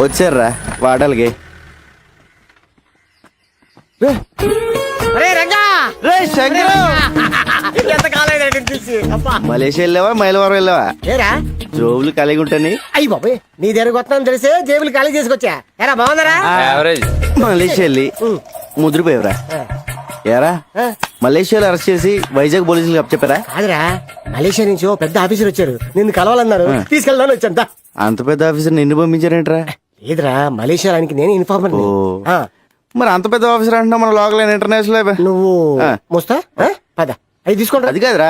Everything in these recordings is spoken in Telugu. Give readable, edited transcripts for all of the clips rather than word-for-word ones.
వచ్చారా వాడాలికి మలేషియా వెళ్ళావా మైలవరం వెళ్ళావా? జోబులు కలిగి ఉంటాని. అయ్యి బాబు నీ దగ్గర కొత్త తెలిసే జేబులు ఖాళీ చేసుకొచ్చా. ఎరా బాగున్నారా? మలేషియా వెళ్ళి ముద్రపోయావురా. ఏరా మలేషియాలో అరెస్ట్ చేసి వైజాగ్ పోలీసులు చెప్పారా? కాదురా, మలేషియా నుంచి ఓ పెద్ద ఆఫీసర్ వచ్చారు, నిన్ను కలవాలన్నారు. తీసుకెళ్దాను వచ్చాను. అంత పెద్ద ఆఫీసర్ నిన్ను పంపించారేంట్రా? లేదురా, మలేషియా ఆయనకి నేను ఇన్ఫార్మర్. మరి అంత పెద్ద ఆఫీసర్ అంటున్నా మన లోకల్ ఇంటర్నేషనల్. నువ్వు మోస్తా పద అవి తీసుకోండి. అది కాదురా.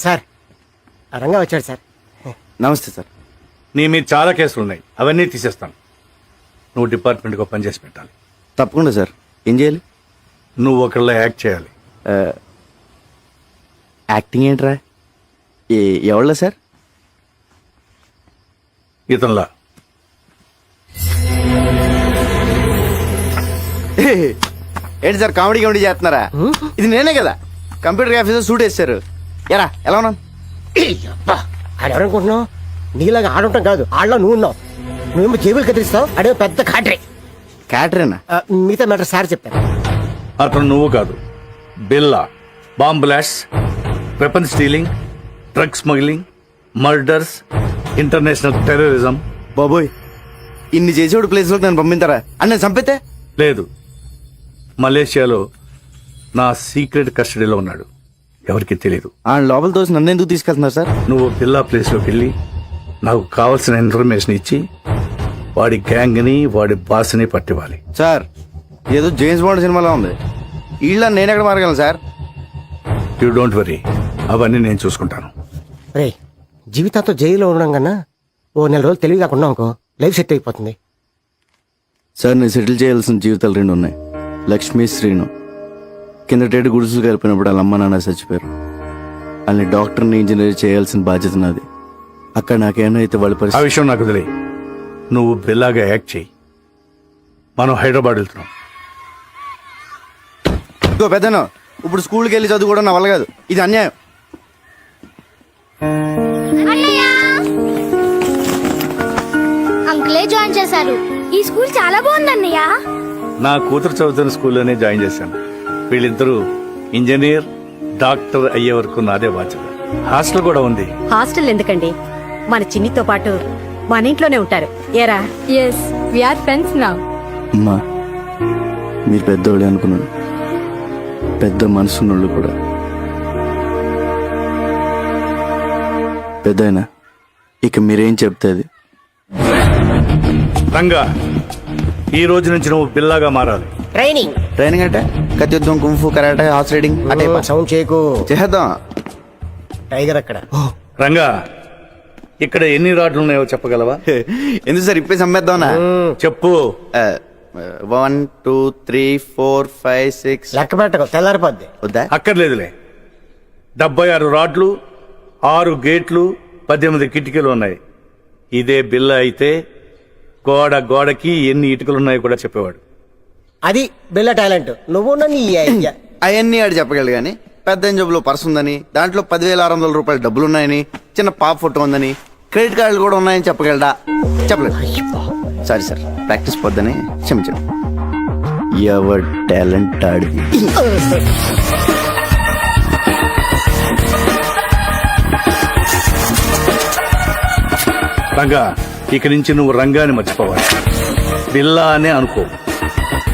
సార్ రంగా వచ్చాడు సార్. నమస్తే సార్. నీ మీద చాలా కేసులు ఉన్నాయి, అవన్నీ తీసేస్తాను. నువ్వు డిపార్ట్మెంట్కి పని చేసి పెట్టాలి. తప్పకుండా సార్. ఏం చేయాలి? నువ్వు ఒకళ్ళ యాక్ట్ చేయాలి. యాక్టింగ్ ఏంట్రా? ఎవళ్ళ సార్? ఇతనిలా. ఏంటి సార్ కామెడీ చేస్తున్నారా? ఇది నేనే కదా కంప్యూటర్ ఆఫీసర్ సూట్ వేస్తారు. ఎరా ఎలా ఉన్నాను? ఆడెవరనుకుంటున్నావు? నీలాగా ఆడుంటాం కాదు, ఆడలో నువ్వు ఉన్నావు. నువ్వేమో జేబులు కదిలిస్తావు, అడే పెద్ద కాటరే. క్యాటరేనా? మిగతా మ్యాటర్ సార్ చెప్పారు. అతను నువ్వు కాదు, బిల్లా. Bomb blast, weapon stealing, drug smuggling, murders, international terrorism. బాబోయ్, ఇన్ని చేసేవాడు ప్లేస్లో నన్ను పంపిస్తారా? అని నేను చంపితే? లేదు, మలేషియాలో నా సీక్రెట్ కస్టడీలో ఉన్నాడు, ఎవరికి తెలియదు. ఆ లోపల తోసి నన్ను ఎందుకు తీసుకెళ్తున్నారు సార్? నువ్వు బిల్లా ప్లేస్లోకి వెళ్ళి నాకు కావాల్సిన ఇన్ఫర్మేషన్ ఇచ్చి వాడి గ్యాంగ్ని వాడి బాస్ని పట్టివ్వాలి. సార్ ఏదో జేమ్స్ బాండ్ సినిమాలో ఉంది. వీళ్ళ నేను ఎక్కడ మారగలను సార్? యూ డోంట్ వరీ, అవన్నీ నేను చూసుకుంటాను. రే, జీవితాంతో జైల్లో ఉండడం కన్నా ఓ నెల రోజులు తెలివి కాకుండా అనుకో, లైఫ్ సెట్ అయిపోతుంది. సార్ నేను సెటిల్ చేయాల్సిన జీవితాలు 2 ఉన్నాయి. లక్ష్మీ, శ్రీను. కిందటేడు గుడుసులు కలిపినప్పుడు వాళ్ళ అమ్మ నాన్న చచ్చిపోయారు. వాళ్ళని డాక్టర్ని ఇంజనీర్ చేయాల్సిన బాధ్యత నాది. అక్కడ నాకేమైతే వాళ్ళ ఆ పరిస్థితి. విషయం నాకు తెలియ. నువ్వు బిల్లాగా యాక్ట్ చేయి. మనం హైదరాబాద్ వెళ్తున్నాం. ఇంకో పెద్దను ఇప్పుడు స్కూల్కి వెళ్ళి చదువు కూడా నా వల్ల కాదు. ఇది అన్యాయం. అంకులే జాయిన్ చేశారు. ఈ స్కూల్ చాలా బాగుందన్నయ్య. నా కూతురు చదువుతున్న స్కూల్లోనే జాయిన్ చేశాను. వీళ్ళిద్దరూ ఇంజనీర్, డాక్టర్ అయ్యే వరకు నాదే బాధ్యత. హాస్టల్ కూడా ఉంది. హాస్టల్ ఎందుకండి, మన చిన్నితో పాటు మన ఇంట్లోనే ఉంటారు. ఏరా? Yes, we are friends now. అమ్మా, మీరు పెద్దోళ్ళే అనుకున్నాను. పెద్ద మనసున్నోళ్ళు కూడా. పెద్దయినా ఇక మీరేం చెప్తే అది. రంగా, ఈ రోజు నుంచి నువ్వు బిల్లాగా మారాలి. ట్రైనింగ్ అంటే కత్యుద్ధం, కుంఫు, కరాటే, హార్స్ రైడింగ్ అంటే సౌండ్ చేయకు. చేద్దాం. టైగర్ అక్కడ. రంగా, ఇక్కడ ఎన్ని రాడ్లు ఉన్నాయో చెప్పగలవా? ఎందుకు సార్ ఇప్పేసి అమ్మేద్దామనా? చెప్పు. 1 2 3 4 5 6. లెక్క పెట్టకు, తెల్లారిపోద్ది. వద్దా? అక్కర్లేదులే. 76 రాడ్లు, 6 గేట్లు, 18 కిటికీలు ఉన్నాయి. ఇదే బిల్లా అయితే గోడకి ఎన్ని ఇటుకలు ఉన్నాయో కూడా చెప్పేవాడు. అది బిల్ల టాలెంట్. నువ్వు అవన్నీ ఆడు చెప్పగలడు కానీ పెద్ద జబ్బులో పర్స్ ఉందని, దాంట్లో 10,600 రూపాయల డబ్బులున్నాయని, చిన్న పాప ఫోటో ఉందని, క్రెడిట్ కార్డులు కూడా ఉన్నాయని చెప్పగలడా? చెప్పలేదు. సారీ సార్, ప్రాక్టీస్ పోద్దని క్షమించండి. ఎవర్ టాలెంట్ ఆడిది. రంగా, ఇక నుంచి నువ్వు రంగాన్ని మర్చిపోవాలి. బిల్లా అనే అనుకో.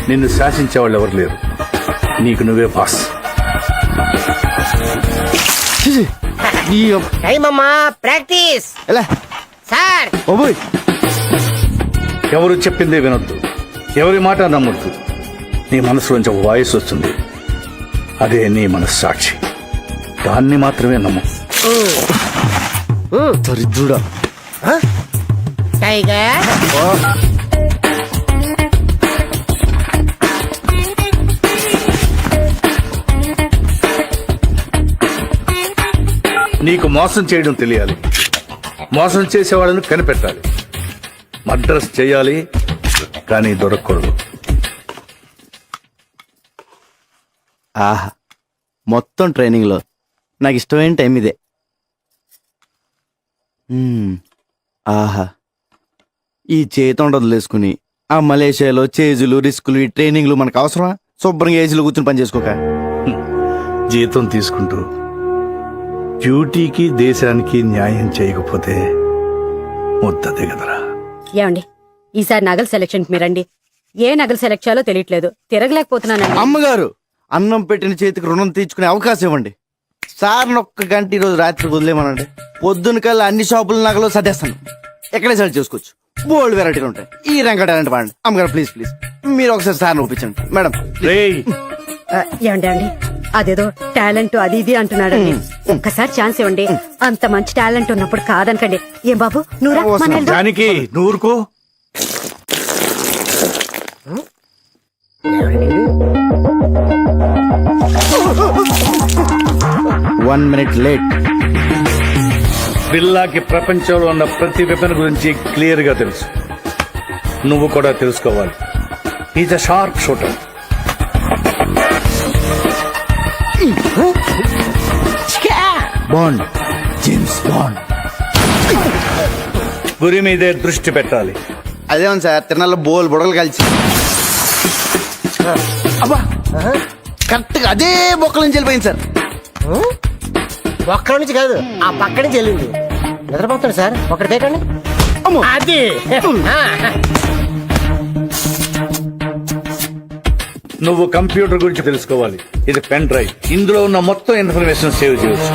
నిన్ను శాసించేవాళ్ళు ఎవరు లేరు. నీకు నువ్వే బాస్. Practice sir. ఎవరు చెప్పిందే వినొద్దు, ఎవరి మాట నమ్మొద్దు. నీ మనసులోంచి ఒక వాయిస్ వస్తుంది, అదే నీ మనస్సాక్షి. దాన్ని మాత్రమే నమ్ము. దరిద్రుడా. టైగర్ నీకు మోసం చేయడం తెలియాలి, మోసం చేసేవాళ్ళని కనిపెట్టాలి. మర్డర్స్ చేయాలి కానీ దొరకకూడదు. ఆహా, మొత్తం ట్రైనింగ్లో నాకు ఇష్టమైన టైం ఇదే. ఆహా, ఈ చేతి వదిలేసుకుని ఆ మలేషియాలో చేజులు రిస్కులు ఈ ట్రైనింగ్లు మనకు అవసరమా? శుభ్రంగా ఏజీలో కూర్చుని పని చేసుకోక. జీతం తీసుకుంటూ డ్యూటీకి దేశానికి న్యాయం చేయకపోతే ముద్దదే కదరా. ఏమండి ఈసారి నగల సెలక్షన్ మీరండి. ఏ నగలు సెలెక్ట్ చేయాలో తెలియట్లేదు, తిరగలేకపోతున్నానండి. అమ్మగారు, అన్నం పెట్టిన చేతికి రుణం తీర్చుకునే అవకాశం ఇవ్వండి. సార్ ఒక్క గంట ఈరోజు రాత్రి వదిలేమనండి. పొద్దున కల్లా అన్ని షాపుల నగలు సర్దేస్తాను. ఎక్కడే సెలెక్ట్ చేసుకోవచ్చు. బోల్డ్ వెరైటీలు ఉంటాయి. ఈ రంగ టాలెంట్ వాడండి. అమ్మగారు ప్లీజ్ ప్లీజ్ మీరు ఒకసారి సార్ని ఒప్పించండి మేడం. రేయ్, ఏమండి అండి అదేదో టాలెంట్ అది ఇది అంటున్నాడండి. ఒక్కసారి ఛాన్స్ ఇవ్వండి. అంత మంచి టాలెంట్ ఉన్నప్పుడు కాదనకండి. ఏం బాబు నువ్వురా, మన వెళ్దాం. జానకి నూరుకో. 1 minute లేట్. బిల్లాకి ప్రపంచంలో ఉన్న ప్రతి వెపన్ గురించి క్లియర్ గా తెలుసు. నువ్వు కూడా తెలుసుకోవాలి. Is a sharp shooter. Bond, James bond. గురి మీదే దృష్టి పెట్టాలి. అదేమో సార్, తిరణాల్లో బోల్ బుడగలు కలిసి అబ్బా కరెక్ట్ గా అదే బొక్కల నుంచి వెళ్ళిపోయింది సార్. ఒక్కడి నుంచి కాదు, ఆ పక్క నుంచి వెళ్ళింది. నిద్రపోతాడు సార్, ఒకటి తేకండి. అది నువ్వు కంప్యూటర్ గురించి తెలుసుకోవాలి. ఇది పెన్ డ్రైవ్. ఇందులో ఉన్న మొత్తం ఇన్ఫర్మేషన్ సేవ్ చేయవచ్చు.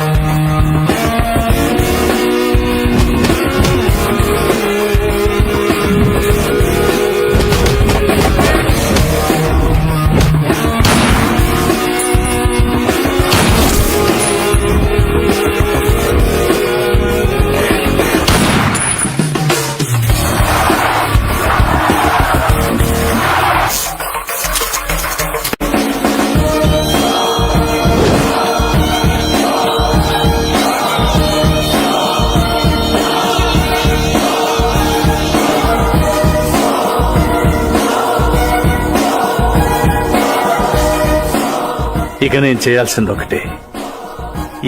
ఇక నేను చేయాల్సింది ఒకటే,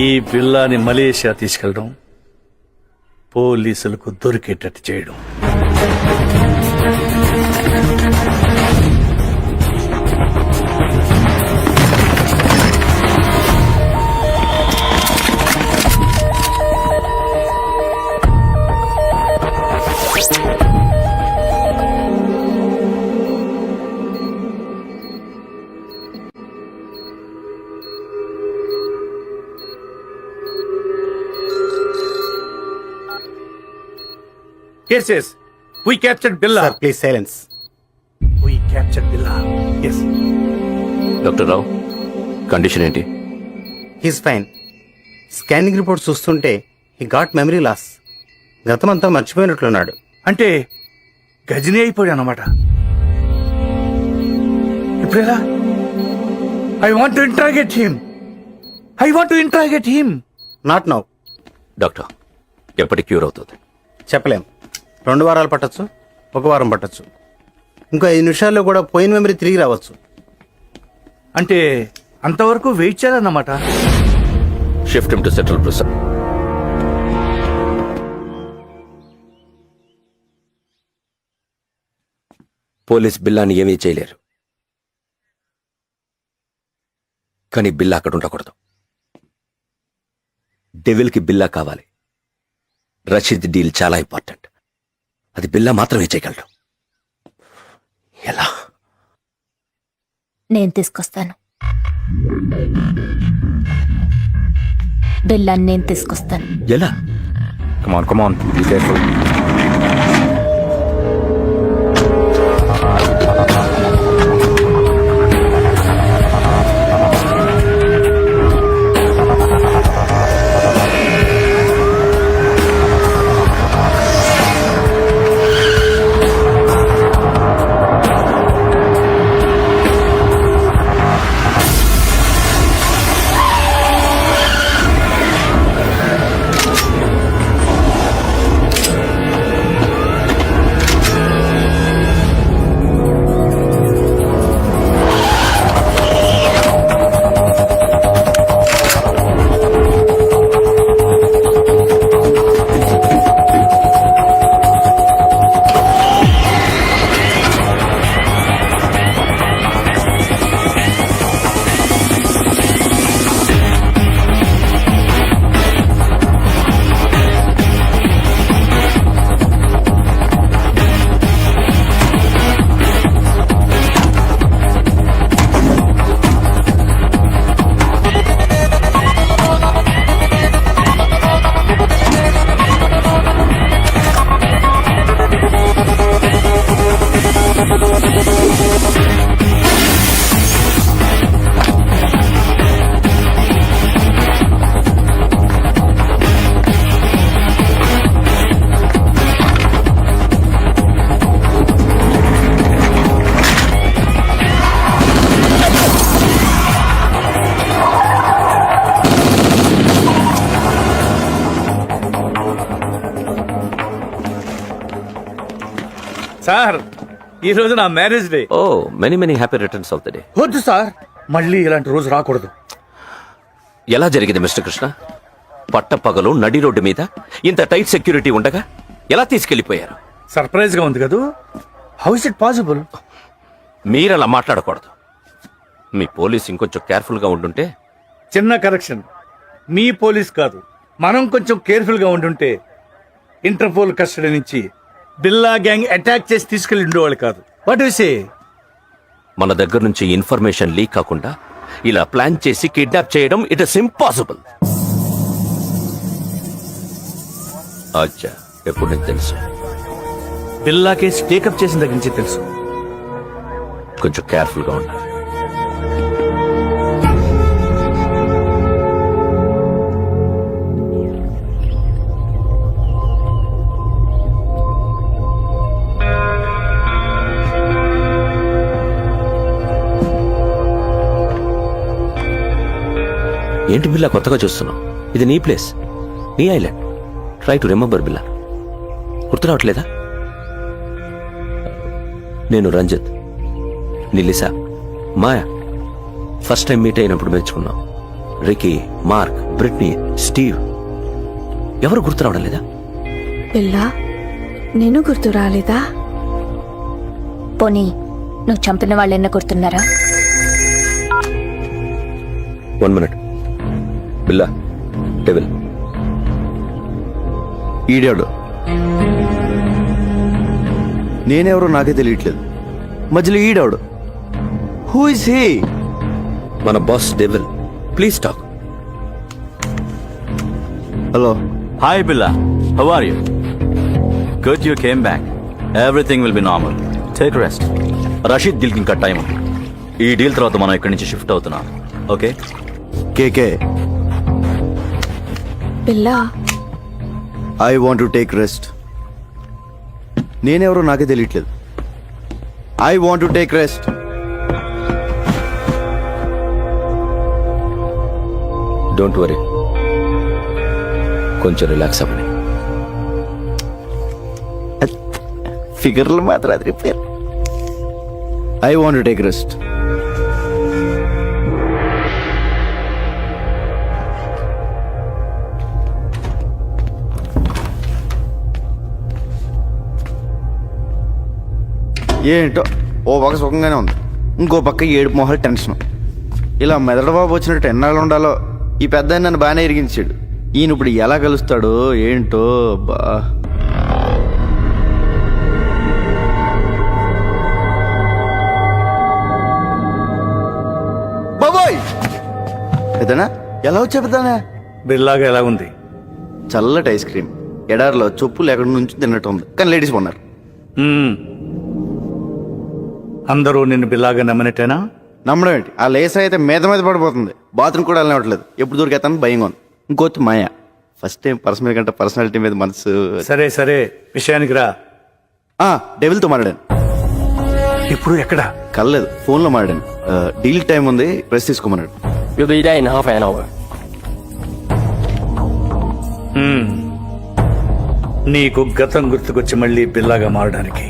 ఈ బిల్లాని మలేషియా తీసుకెళ్ళడం, పోలీసులకు దొరికేటట్టు చేయడం. Yes, yes. We captured Billa. Sir please silence. We captured Billa. Yes. Doctor Rao, condition ఏంటి? He's fine. స్కానింగ్ రిపోర్ట్ చూస్తుంటే హీ గాట్ మెమరీ లాస్. గతమంతా మర్చిపోయినట్లున్నాడు. అంటే గజనీ అయిపోయాడు అన్నమాట. ఇప్పుడు ఎలా? I want to interrogate him. I want to interrogate him. Not now. Doctor, ఎప్పటి క్యూర్ అవుతుంది? చెప్పలేం. 2 వారాలు పట్టొచ్చు, 1 వారం పట్టొచ్చు. ఇంకో 5 నిమిషాల్లో కూడా పోయిన మెమరీ తిరిగి రావచ్చు. అంటే అంతవరకు వెయిట్ చేయాలన్నమాట. Shift him to central prison. Police బిల్లాని ఏమీ చేయలేరు, కానీ బిల్లా అక్కడ ఉండకూడదు. డెవిల్కి బిల్లా కావాలి. రషీద్ డీల్ చాలా ఇంపార్టెంట్. అది బిల్లా మాత్రమే చేయగలడు. ఎలా? నేను తీసుకొస్తాను. బిల్లాన్ని నేను తీసుకొస్తాను. ఎలా? Come on, be careful. Sir ఈ రోజు నా marriage day. Oh many many happy returns of the day. వద్దు సార్, మళ్ళీ ఇలాంటి రోజు రాకూడదు. ఎలా జరిగింది మిస్టర్ కృష్ణ? పట్టపగలు నడి రోడ్డు మీద ఇంత టైట్ సెక్యూరిటీ ఉండగా ఎలా తీసుకెళ్లిపోయారు? సర్ప్రైజ్ గా ఉంది కదూ. How is it possible? మీరలా మాట్లాడకూడదు. మీ పోలీస్ ఇంకొంచెం కేర్ఫుల్ గా ఉండుంటే. చిన్న కరెక్షన్, మీ పోలీస్ కాదు, మనం కొంచెం కేర్ఫుల్ గా ఉండుంటే ఇంటర్పోల్ కస్టడీ నుంచి బిల్లా గ్యాంగ్ అటాక్ చేసి తీసుకెళ్లి ఉండేవాళ్ళు కాదు. What you say? మన దగ్గర నుంచి ఇన్ఫర్మేషన్ లీక్ కాకుండా ఇలా ప్లాన్ చేసి కిడ్నాప్ చేయడం ఇట్ ఇస్ ఇంపాసిబుల్. అచ్చా, ఎప్పుడు నీకు తెలుసు? బిల్లా కేసు టేకప్ చేసిన దగ్గర నుంచి తెలుసు. కొంచెం కేర్ఫుల్ గా ఉండాలి. ఏంటి బిల్లా కొత్తగా చూస్తున్నావు? ఇది నీ ప్లేస్, నీ ఐలాండ్. ట్రై టు రిమెంబర్ బిల్లా. గుర్తు రావట్లేదా? నేను రంజిత్, నిలిసా, మాయా ఫస్ట్ టైం మీట్ అయినప్పుడు మెచ్చుకున్నాం. Ricky, Mark, Britney, Steve. ఎవరు గుర్తు రావడం లేదా? పిల్లా నేను గుర్తు రాలేదా? పోనీ నువ్వు చంపిన వాళ్ళెన్న గుర్తున్నారా? 1 minute. బిల్లా, డెవిల్. ఈడాడు. నేనెవరో నాకే తెలియట్లేదు. మధ్యలో ఈడాడు. Who is he? మన boss Devil. Please talk. Hello. Hi, Billa. How are you? Good you came back. Everything will be normal. Take a rest. Rashid డీల్కి ఇంకా టైం ఉంది. ఈ డీల్ తర్వాత మనం ఇక్కడి నుంచి షిఫ్ట్ అవుతున్నాం. ఓకే? కేకే, పిల్లా I want to take rest. నేనెవరో నాకే తెలియట్లేదు. I want to take rest. Don't worry, కొంచెం రిలాక్స్ అవ్వండి. ఫిగర్లు మాత్రం అది repair. I want to take rest. ఏంటో ఓ పక్క సుఖంగానే ఉంది, ఇంకో పక్క ఏడుపు మొహాలు టెన్షన్. ఇలా మెదడు బాబు వచ్చినట్టు ఎన్నాళ్ళు ఉండాలో. ఈ పెద్ద ఆయన నన్ను బాగానే ఇరిగించాడు. ఈయన ఇప్పుడు ఎలా కలుస్తాడో ఏంటో. బా బాబోయ్, పెద్దనా ఎలా వచ్చా పెద్దనా? బిల్లాగా ఎలా ఉంది? చల్లటి ఐస్ క్రీమ్ ఎడారిలో చొప్పులు ఎక్కడి నుంచి తిన్నట్టు ఉంది, కానీ లేడీస్ కొన్నారు. అందరూ నిన్ను బిల్లాగా నమ్మనట్టేనా? నమ్మడం ఏంటి? ఆ లేస అయితే మీద మీద పడిపోతుంది. బాత్రూమ్ కూడా వెళ్ళనివ్వట్లేదు. ఎప్పుడు దొరికేతాను భయంగా ఉంది. ఇంకోటి మాయ. ఫస్ట్ టైం పర్సన్ మీద కంటే పర్సనాలిటీ మీద మనసు. సరే సరే, విషయానికి రా. డెవిల్తో మాట్లాడాను. ఇప్పుడు ఎక్కడ? కలలేదు, ఫోన్లో మాట్లాడాను. డీల్ టైం ఉంది, press తీసుకోమన్నాడు. You'll be there in half an hour. నీకు గతం గుర్తుకొచ్చి మళ్ళీ బిల్లాగా మారడానికి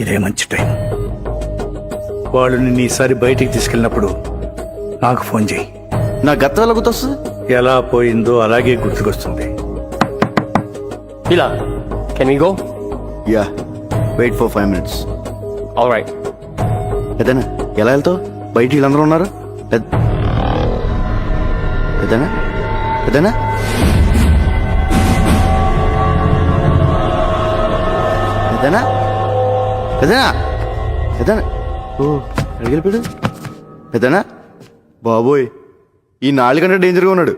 ఇదే మంచి టైం. వాళ్ళు నిన్ను ఈసారి బయటికి తీసుకెళ్ళినప్పుడు నాకు ఫోన్ చేయి. నా గతం ఎలా గుర్తొస్తుంది? ఎలా పోయిందో అలాగే గుర్తుకొస్తుంది. Billa, can we go? Yeah, wait for 5 minutes. All right. పెద్దనా ఎలా వెళ్తావు? బయట వీళ్ళందరూ ఉన్నారు. పెద్దనా పెద్దనా పెద్దనా పెద్దనా పెద్దనా ఓ అడిగిపోయాడు. పెద్దనా బాబోయ్, ఈ నాలుగు కంటే డేంజర్గా ఉన్నాడు.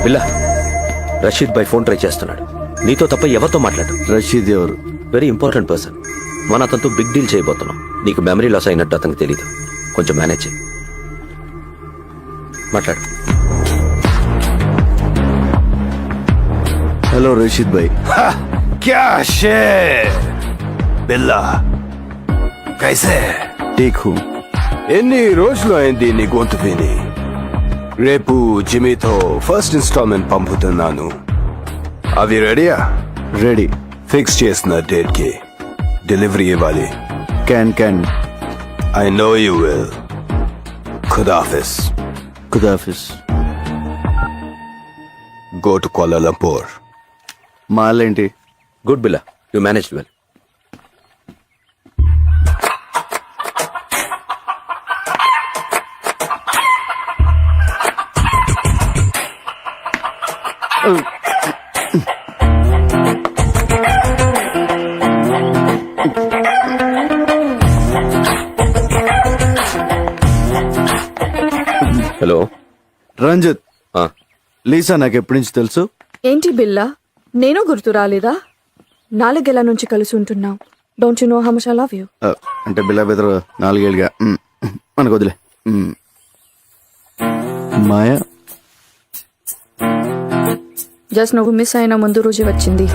బిల్లా, రషీద్ బై ఫోన్ ట్రై చేస్తున్నాడు. నీతో తప్ప ఎవరితో మాట్లాడు? రషీద్ ఎవరు? Very important person. మన అతనితో బిగ్ డీల్ చేయబోతున్నాం. నీకు మెమరీ లాస్ అయినట్టు అతనికి తెలీదు. కొంచెం మేనేజ్ చేయి. మాట్లాడు. हेलो रशीद भाई। क्या शेर బిల్లా కైసే టీకు ఎన్ని రోజులు అయింది నీ గొంతు విని రేపు జిమీతో ఫస్ట్ ఇన్స్టాల్మెంట్ పంపుతున్నాను అవి రెడీయా రెడీ ఫిక్స్ చేసిన డేట్ కి డెలివరీ ఇవ్వాలి can I know you will ఖుదాఫిస్ ఖుదాఫిస్. Go to Kuala Lumpur. మాలేంటి? Good Billa, you managed well. Hello Ranjith, ఆ, లీసా నాకు ఎప్పటి నుంచి తెలుసు. ఏంటి బిల్లా నేను గుర్తు రాలేదా? 4 ఏళ్ల నుంచి కలిసి ఉంటున్నాం. Don't you know how much I love you? అంటే బిల్లా బెదరు 4 ఏళ్ళుగా మనకు వదిలే. మాయా జస్ట్ నువ్వు మిస్ అయిన ముందు రోజు వచ్చింది.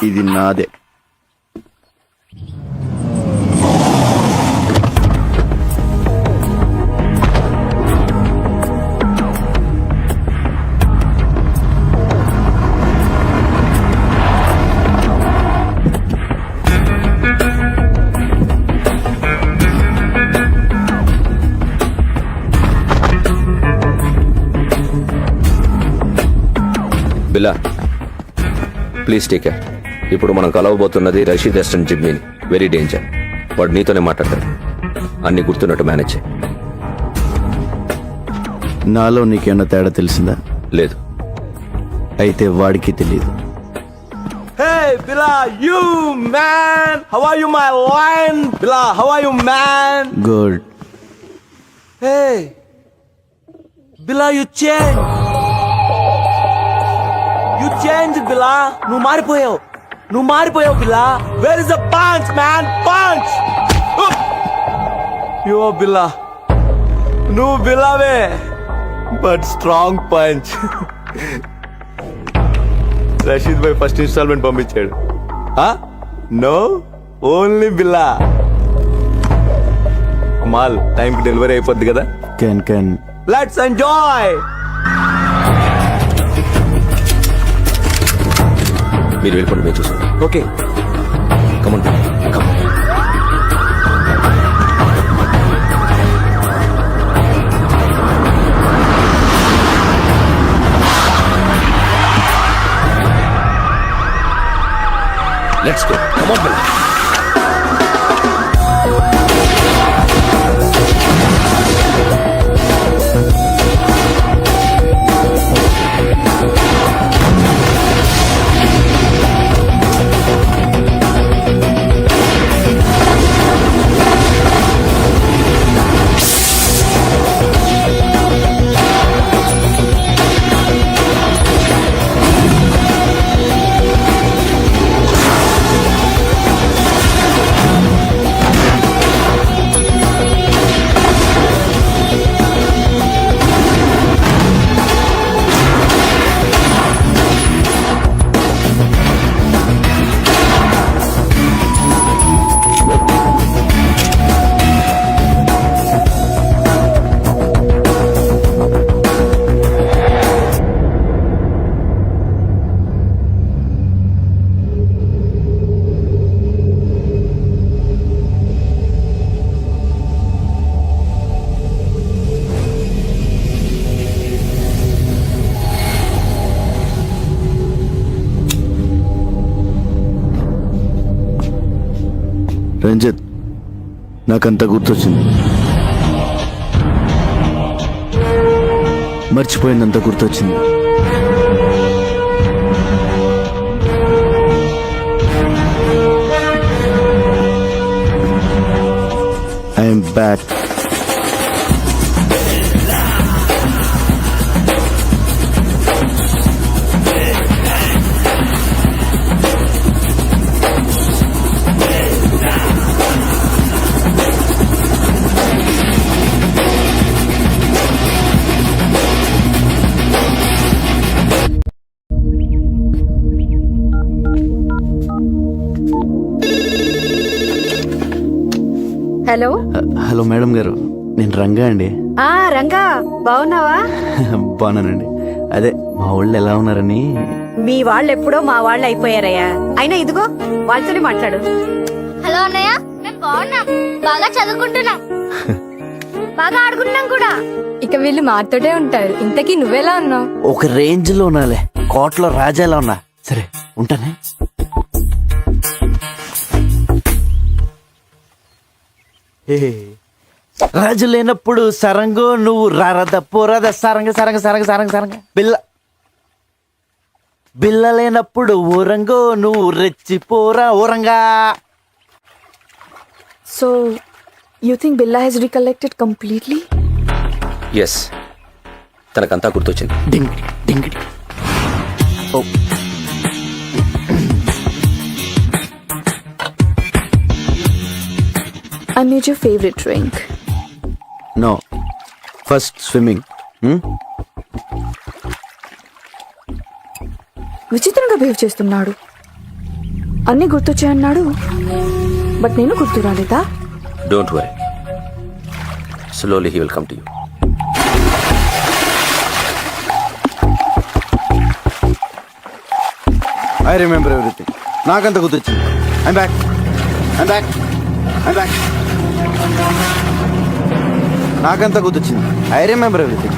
ఇది నాదే. బిల్లా ప్లీజ్ టేక్ కేర్. ఇప్పుడు మనం కలవబోతున్నది రషీద్ అసిస్టెంట్ జిమ్మీని. Very danger. వాడు నీతోనే మాట్లాడతాడు. అన్ని గుర్తున్నట్టు మేనేజ్ చేయి. నాలో నీకేమన్నా తేడా తెలిసిందా? లేదు. అయితే వాడికి తెలియదు. Hey, Bila, you man! How are you, my lion? Bila, how are you, man? Good. Hey, Bila, you changed. You changed, Bila. నువ్వు మారిపోయావు, Bila. Where is the punch, man? Punch! You are Bila. నువ్వు Bilaవే, but strong punch. Rashid bhai first installment పంపించాడు. No, only Billa. మాల్ టైంకి డెలివరీ అయిపోద్ది కదా. Can let's enjoy. మీరు వెళ్ళిపోండి, మేము చూస్తాం. Okay, come on come. Let's go. Come on, Bill. Ranjith, నాకంతా గుర్తొచ్చింది. మర్చిపోయిందంతా గుర్తొచ్చింది. I'm back. Hello hello madam గారు, నేను రంగా అండి. రంగా బాగున్నావా? బాగున్నానండి. అదే మా వాళ్ళు ఎలా ఉన్నారని. మీ వాళ్ళు ఎప్పుడో మా వాళ్ళు అయిపోయారయ్యా. అయినా ఇదిగో వాళ్ళతోనే మాట్లాడు. హలో అన్నయ్య, మేము బాగున్నాం, బాగా చదువుకుంటున్నాం, బాగా ఆడుకుంటున్నాం కూడా. ఇక వీళ్ళు మాతోటే ఉంటారు. ఇంతకీ నువ్వెలా ఉన్నావు? ఒక రేంజ్ లో ఉన్నాలే, కోట్లో రాజాలా ఉన్నా. సరే ఉంటానే. రాజు లేనప్పుడు సరంగు నువ్వు రారద పోరాద సరంగ సరంగ సరంగ సరంగ సరంగ బిల్ల బిల్ల లేనప్పుడు ఊరంగో నువ్వు రెచ్చిపోరా ఊరంగా. So you think Billa he's recollected completely? Yes, తనకంతా గుర్తొచ్చింది. డింగిడి డింగిడి. ఓ I made your favorite drink. No, first swimming. విచిత్రంగా బిహేవ్ చేస్తున్నాడు. అన్నీ గుర్తొచ్చాయన్నాడు, బట్ నేను గుర్తు రాలేదా? Don't worry, slowly he will come to you. I remember everything. నాకంత గుర్తొచ్చింది. I'm back, I'm back, I'm back. నాకంత గుర్తొచ్చింది. I remember everything.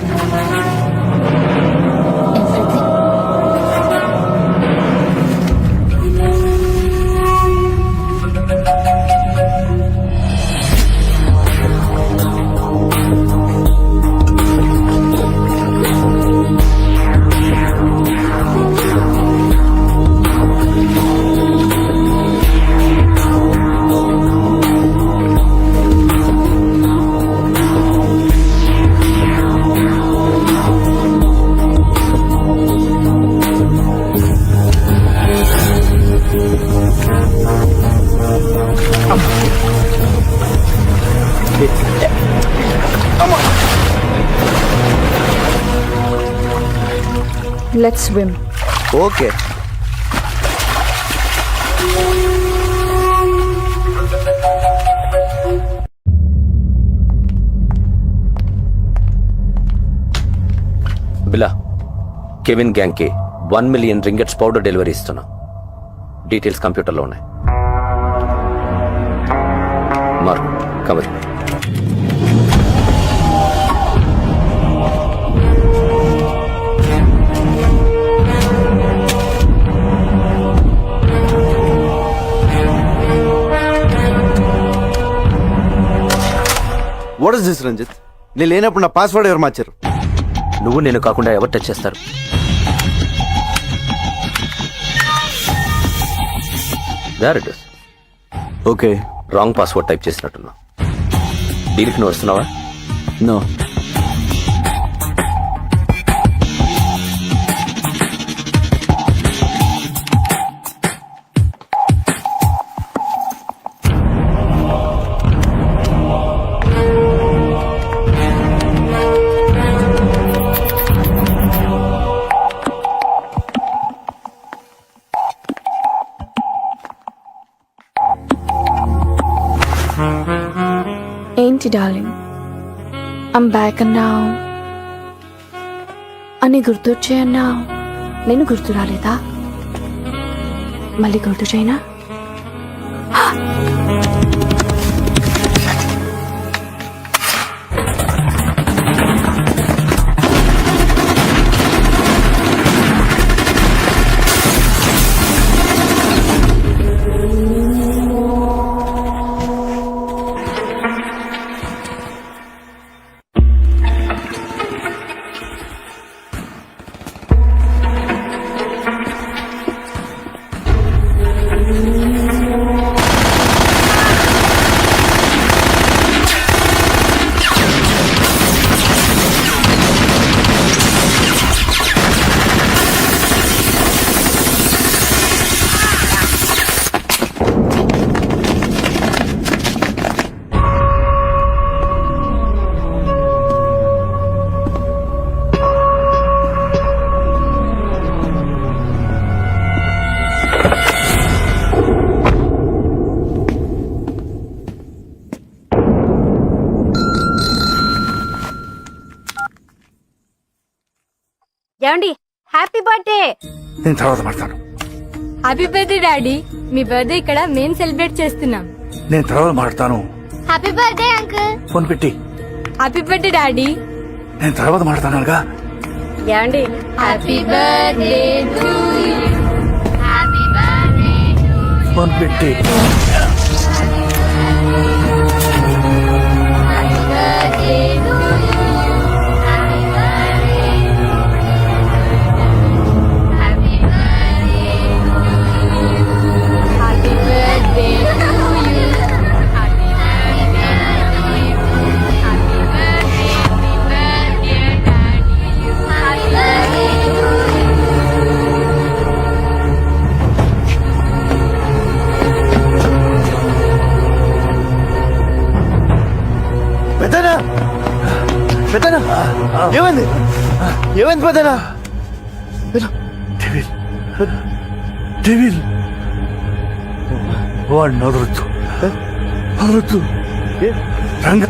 Let's swim. Okay. Billa, Kevin gang కి 1 million రింగెట్స్ పౌడర్ డెలివరీ ఇస్తున్నా. డీటెయిల్స్ కంప్యూటర్లో ఉన్నాయి. Mark cover. What is this Ranjith? నేను లేనప్పుడు నా పాస్వర్డ్ ఎవరు మార్చారు? నువ్వు నేను కాకుండా ఎవరు టచ్ చేస్తారు? There it is. Okay. Wrong password type చేసినట్టున్నా. డీల్కి నువ్వు వస్తున్నావా? నో. ఏంటి డార్లింగ్, ఐమ్ బ్యాక్ అన్నావు, అని గుర్తొచ్చాయన్నావు. నేను గుర్తు రాలేదా? మళ్ళీ గుర్తు చేయనా? ఏమండి హ్యాపీ బర్త్డే. నేను తర్వాత మాడతాను. Happy birthday daddy. మీ బర్త్డే ఇక్కడ మేము సెలబ్రేట్ చేస్తున్నాం. నేను తర్వాత మాడతాను. Happy birthday uncle. ఫోన్ పెట్టి. Happy birthday daddy. నేను తర్వాత మాడతానుగా. ఏమండి happy birthday to you. Happy birthday to you. Phone పెట్టి. Happy birthday to you. Happy birthday to you. Happy birthday to you. Happy birthday to you. Happy birthday to you. Happy birthday daddy. Happy birthday to you. పెద్దనా పెద్దనా ఏమైంది ఏమైంది పెద్దనా? డెవిల్ వాడిని వదలొద్దు. వదలొద్దు. రంగ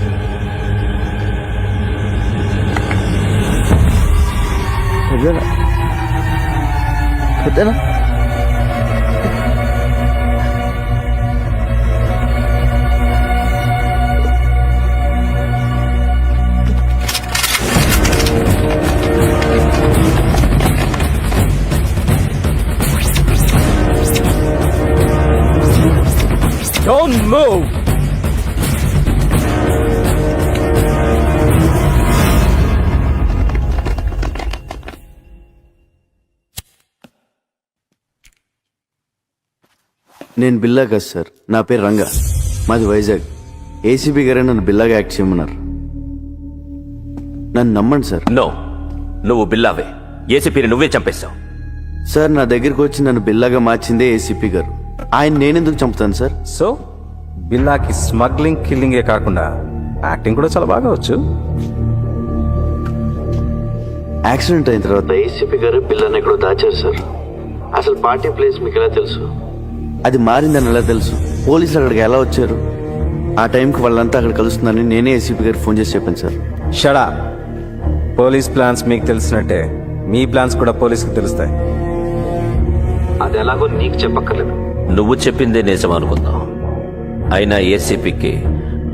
పెద్దనా పెద్దనా Don't move! నేను బిల్లా కాదు సార్, నా పేరు రంగా, మాది వైజాగ్. ఏసీబీ గారే నన్ను బిల్లాగా యాక్ట్ చేయమన్నారు. నన్ను నమ్మండి సార్. నో, నువ్వు బిల్లావే. ఏసీపీని నువ్వే చంపేశావు. సార్ నా దగ్గరికి వచ్చి నన్ను బిల్లాగా మార్చిందే ఏసీపీ గారు. ఆయన నేనెందుకు చంపుతాను సార్? సో బిల్లాకి స్మగ్లింగ్ కిల్లింగే కాకుండా యాక్టింగ్ కూడా చాలా బాగా వచ్చు. యాక్సిడెంట్ అయిన తర్వాత ఏసీపీ గారు బిల్లాని ఎక్కడో దాచారు సార్. అసలు పార్టీ ప్లేస్ మీకు ఎలా తెలుసు? అది మారిందని ఎలా తెలుసు? పోలీసులు అక్కడికి ఎలా వచ్చారు? ఆ టైంకి వాళ్ళంతా అక్కడ కలుస్తుందని నేనే ఏసీపీ గారికి ఫోన్ చేసి చెప్పాను సార్. షడా, పోలీస్ ప్లాన్స్ మీకు తెలిసినట్టే మీ ప్లాన్స్ కూడా పోలీసుకి తెలుస్తాయి. అది ఎలాగో నీకు చెప్పక్కర్లేదు. నువ్వు చెప్పిందే నిజం అనుకుందాం. అయినా ఏసీపీకి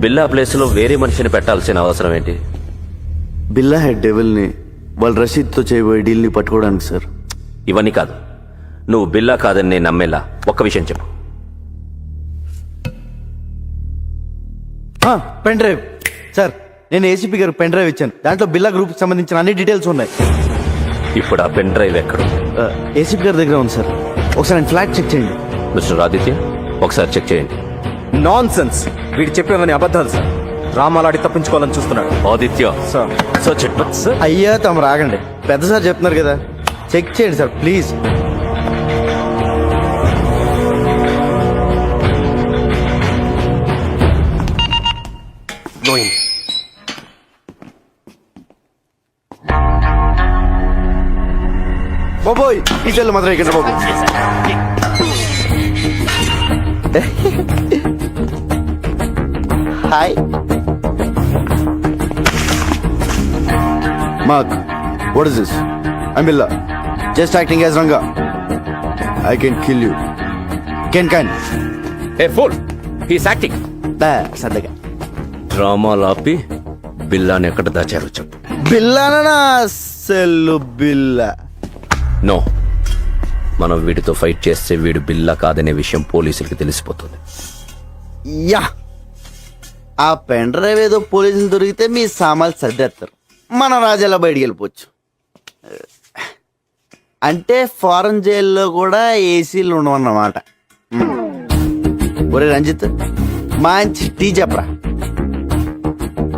బిల్లా ప్లేస్ లో వేరే మనిషిని పెట్టాల్సిన అవసరం ఏంటి? బిల్లా హెడ్ డెవిల్ని వాళ్ళ రషీద్తో చేయబోయే డీల్ని పట్టుకోవడానికి సార్. ఇవన్నీ కాదు, నువ్వు బిల్లా కాదని నేను నమ్మేలా ఒక్క విషయం చెప్పు. పెన్ డ్రైవ్ సార్, నేను ఏసీపీ గారికి పెన్ డ్రైవ్ ఇచ్చాను. దాంట్లో బిల్లా గ్రూప్ సంబంధించిన అన్ని డీటెయిల్స్ ఉన్నాయి. ఇప్పుడు ఆ పెన్ డ్రైవ్ ఎక్కడ? ఏసీపీ గారి దగ్గర ఉంది సార్. ఒకసారి ఆయన ఫ్లాట్ చెక్ చేయండి. మిస్టర్ ఆదిత్య, ఒకసారి చెక్ చేయండి. నాన్ సెన్స్, వీడు చెప్పేవని అబద్ధాలు సార్. రామాలాడి తప్పించుకోవాలని చూస్తున్నాడు. Aditya sir, search it. Sir అయ్యా తమరు ఆగండి, పెద్ద సార్ చెప్తున్నారు కదా, చెక్ చేయండి సార్ ప్లీజ్. Go in. బాబోయ్ ఈ చెల్లు మాత్రం ఇక్కడ బాబు. Hi Mark, what is this? I Billa, just acting as Ranga. I can kill you. Can a fool, he's acting. సర్దగా డ్రామాలు ఆపి బిల్లాని ఎక్కడ దాచారో చెప్పు. బిల్లానా? సెల్లు బిల్లా. నో, మనం వీడితో ఫైట్ చేస్తే వీడు బిల్లా కాదనే విషయం పోలీసులకి తెలిసిపోతుంది. యా, ఆ పెన్ డ్రైవ్ ఏదో పోలీసులు దొరికితే మీ సామాన్లు సర్దేస్తారు, మన రాజాలా బయటికి వెళ్ళిపోవచ్చు. అంటే ఫారెన్ జైల్లో కూడా ఏసీలు ఉండవన్నమాట. ఒరే రంజిత్, మంచి టీ చెప్పరా.